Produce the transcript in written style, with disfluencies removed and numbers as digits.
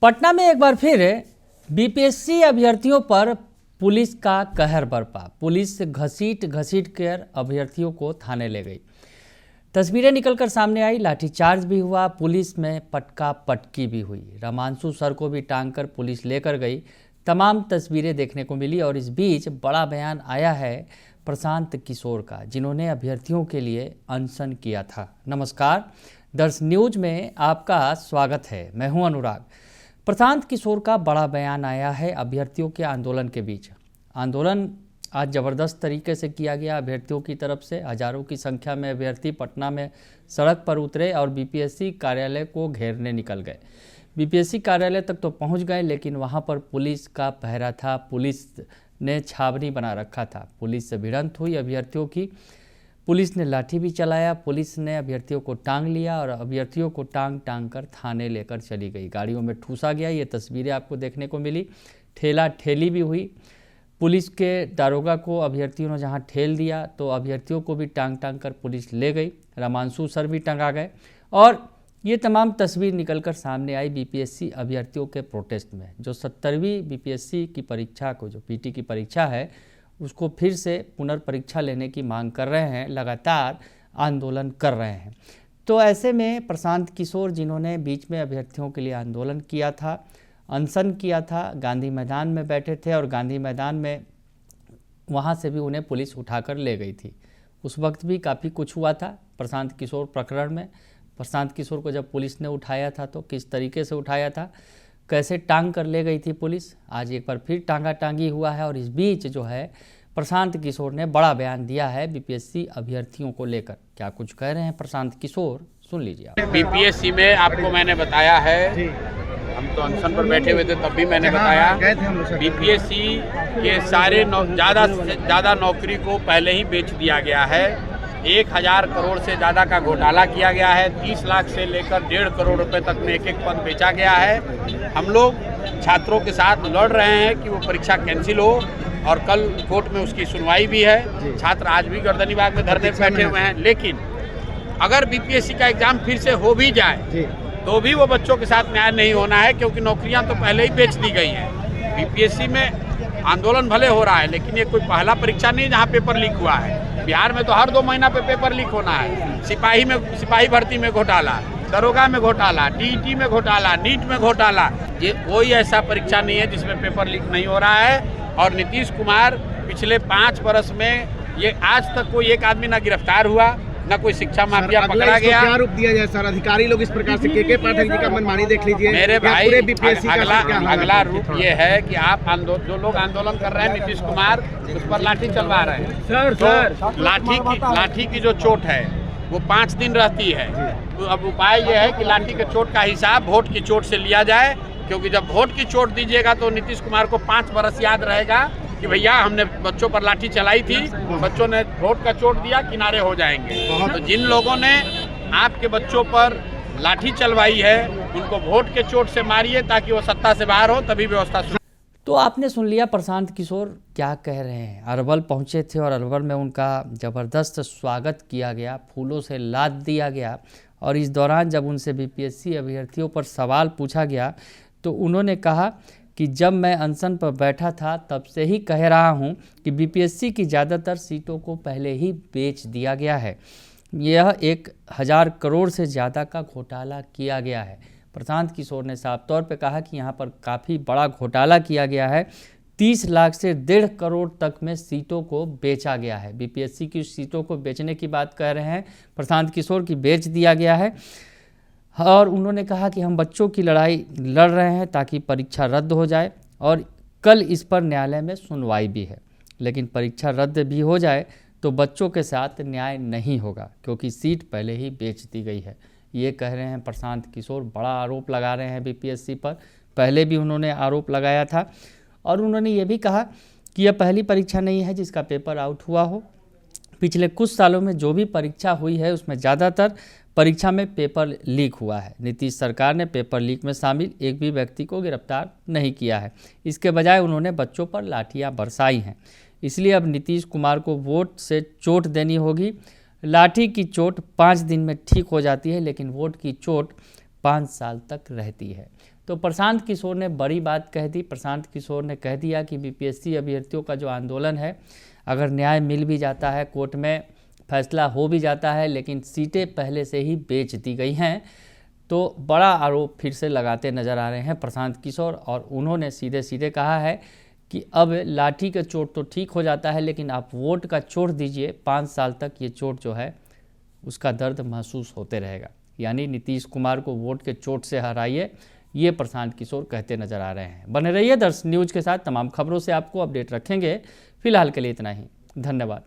पटना में एक बार फिर बीपीएससी अभ्यर्थियों पर पुलिस का कहर बरपा। पुलिस घसीट कर अभ्यर्थियों को थाने ले गई। तस्वीरें निकलकर सामने आई। लाठीचार्ज भी हुआ, पुलिस में पटका पटकी भी हुई। रामांशु सर को भी टांग कर पुलिस लेकर गई। तमाम तस्वीरें देखने को मिली और इस बीच बड़ा बयान आया है प्रशांत किशोर का, जिन्होंने अभ्यर्थियों के लिए अनशन किया था। नमस्कार, दर्श न्यूज में आपका स्वागत है। मैं हूं अनुराग। प्रशांत किशोर का बड़ा बयान आया है अभ्यर्थियों के आंदोलन के बीच। आंदोलन आज ज़बरदस्त तरीके से किया गया अभ्यर्थियों की तरफ से। हजारों की संख्या में अभ्यर्थी पटना में सड़क पर उतरे और बीपीएससी कार्यालय को घेरने निकल गए। बीपीएससी कार्यालय तक तो पहुंच गए, लेकिन वहां पर पुलिस का पहरा था। पुलिस ने छावनी बना रखा था। पुलिस से भिड़ंत हुई अभ्यर्थियों की। पुलिस ने लाठी भी चलाया। पुलिस ने अभ्यर्थियों को टांग लिया और अभ्यर्थियों को टांग कर थाने लेकर चली गई। गाड़ियों में ठूसा गया। ये तस्वीरें आपको देखने को मिली। ठेला ठेली भी हुई। पुलिस के दारोगा को अभ्यर्थियों ने जहां ठेल दिया तो अभ्यर्थियों को भी टांग कर पुलिस ले गई। रामांशु सर भी टंगा गए और ये तमाम तस्वीर निकलकर सामने आई बीपीएससी अभ्यर्थियों के प्रोटेस्ट में, जो 70वीं बीपीएससी की परीक्षा को, जो पीटी की परीक्षा है, उसको फिर से पुनर्परीक्षा लेने की मांग कर रहे हैं, लगातार आंदोलन कर रहे हैं। तो ऐसे में प्रशांत किशोर, जिन्होंने बीच में अभ्यर्थियों के लिए आंदोलन किया था, अनशन किया था, गांधी मैदान में बैठे थे और गांधी मैदान में वहां से भी उन्हें पुलिस उठाकर ले गई थी। उस वक्त भी काफ़ी कुछ हुआ था प्रशांत किशोर प्रकरण में। प्रशांत किशोर को जब पुलिस ने उठाया था तो किस तरीके से उठाया था, कैसे टांग कर ले गई थी पुलिस, आज एक बार फिर टांगा टांगी हुआ है। और इस बीच जो है प्रशांत किशोर ने बड़ा बयान दिया है बीपीएससी अभ्यर्थियों को लेकर। क्या कुछ कह रहे हैं प्रशांत किशोर, सुन लीजिए आप। बीपीएससी में आपको मैंने बताया है, हम तो अनशन पर बैठे हुए थे तब भी मैंने बताया, बीपीएससी के सारे ज़्यादा से ज़्यादा नौकरी को पहले ही बेच दिया गया है। 1000 करोड़ से ज़्यादा का घोटाला किया गया है। 30 लाख से लेकर 1.5 करोड़ रुपए तक में एक पद बेचा गया है। हम लोग छात्रों के साथ लड़ रहे हैं कि वो परीक्षा कैंसिल हो और कल कोर्ट में उसकी सुनवाई भी है। छात्र आज भी गर्दनी बाग में धरने पर बैठे हुए हैं। लेकिन अगर बीपीएससी का एग्जाम फिर से हो भी जाए तो भी वो बच्चों के साथ न्याय नहीं होना है, क्योंकि नौकरियां तो पहले ही बेच दी गई हैं। बीपीएससी में आंदोलन भले हो रहा है, लेकिन ये कोई पहला परीक्षा नहीं जहाँ पेपर लीक हुआ है। बिहार में तो हर 2 महीना पे पेपर लीक होना है। सिपाही भर्ती में घोटाला, दरोगा में घोटाला, टीईटी में घोटाला, नीट में घोटाला। ये कोई ऐसा परीक्षा नहीं है जिसमें पेपर लीक नहीं हो रहा है। और नीतीश कुमार पिछले 5 वर्ष में ये आज तक कोई एक आदमी ना गिरफ्तार हुआ, न कोई शिक्षा माफिया पकड़ा गया। क्या रूप दिया जाए सर? अधिकारी लोग इस प्रकार से के पाठक जी का मनमानी देख लीजिए मेरे भाई। अगला रूप ये है कि आप जो लोग आंदोलन कर रहे हैं, नीतीश कुमार उस पर लाठी चलवा रहे हैं। तो लाठी की जो चोट है वो 5 दिन रहती है। तो अब उपाय ये है कि लाठी के चोट का हिसाब वोट की चोट से लिया जाए, क्योंकि जब वोट की चोट दीजिएगा तो नीतीश कुमार को 5 वर्ष याद रहेगा कि भैया हमने बच्चों पर लाठी चलाई थी, बच्चों ने वोट का चोट दिया, किनारे हो जाएंगे। तो जिन लोगों ने आपके बच्चों पर लाठी चलवाई है उनको वोट के चोट से मारिए, ताकि वो सत्ता से बाहर हो, तभी व्यवस्था। तो आपने सुन लिया प्रशांत किशोर क्या कह रहे हैं। अरवल पहुंचे थे और अरवल में उनका ज़बरदस्त स्वागत किया गया, फूलों से लाद दिया गया। और इस दौरान जब उनसे बीपीएससी अभ्यर्थियों पर सवाल पूछा गया तो उन्होंने कहा कि जब मैं अनशन पर बैठा था तब से ही कह रहा हूं कि बीपीएससी की ज़्यादातर सीटों को पहले ही बेच दिया गया है। यह 1000 करोड़ से ज़्यादा का घोटाला किया गया है। प्रशांत किशोर ने साफ तौर पे कहा कि यहाँ पर काफ़ी बड़ा घोटाला किया गया है। 30 लाख से 1.5 करोड़ तक में सीटों को बेचा गया है। बीपीएससी की सीटों को बेचने की बात कह रहे हैं प्रशांत किशोर की, बेच दिया गया है। और उन्होंने कहा कि हम बच्चों की लड़ाई लड़ रहे हैं ताकि परीक्षा रद्द हो जाए और कल इस पर न्यायालय में सुनवाई भी है। लेकिन परीक्षा रद्द भी हो जाए तो बच्चों के साथ न्याय नहीं होगा, क्योंकि सीट पहले ही बेच दी गई है। ये कह रहे हैं प्रशांत किशोर। बड़ा आरोप लगा रहे हैं बीपीएससी पर। पहले भी उन्होंने आरोप लगाया था और उन्होंने ये भी कहा कि यह पहली परीक्षा नहीं है जिसका पेपर आउट हुआ हो। पिछले कुछ सालों में जो भी परीक्षा हुई है उसमें ज़्यादातर परीक्षा में पेपर लीक हुआ है। नीतीश सरकार ने पेपर लीक में शामिल एक भी व्यक्ति को गिरफ्तार नहीं किया है। इसके बजाय उन्होंने बच्चों पर लाठियां बरसाई हैं। इसलिए अब नीतीश कुमार को वोट से चोट देनी होगी। लाठी की चोट 5 दिन में ठीक हो जाती है, लेकिन वोट की चोट 5 साल तक रहती है। तो प्रशांत किशोर ने बड़ी बात कह दी। प्रशांत किशोर ने कह दिया कि बीपीएससी अभ्यर्थियों का जो आंदोलन है, अगर न्याय मिल भी जाता है, कोर्ट में फैसला हो भी जाता है, लेकिन सीटें पहले से ही बेच दी गई हैं। तो बड़ा आरोप फिर से लगाते नज़र आ रहे हैं प्रशांत किशोर, और उन्होंने सीधे सीधे कहा है कि अब लाठी का चोट तो ठीक हो जाता है, लेकिन आप वोट का चोट दीजिए, 5 साल तक ये चोट जो है उसका दर्द महसूस होते रहेगा। यानी नीतीश कुमार को वोट के चोट से हराइए, ये प्रशांत किशोर कहते नजर आ रहे हैं। बने रहिए दर्श न्यूज़ के साथ, तमाम खबरों से आपको अपडेट रखेंगे। फिलहाल के लिए इतना ही, धन्यवाद।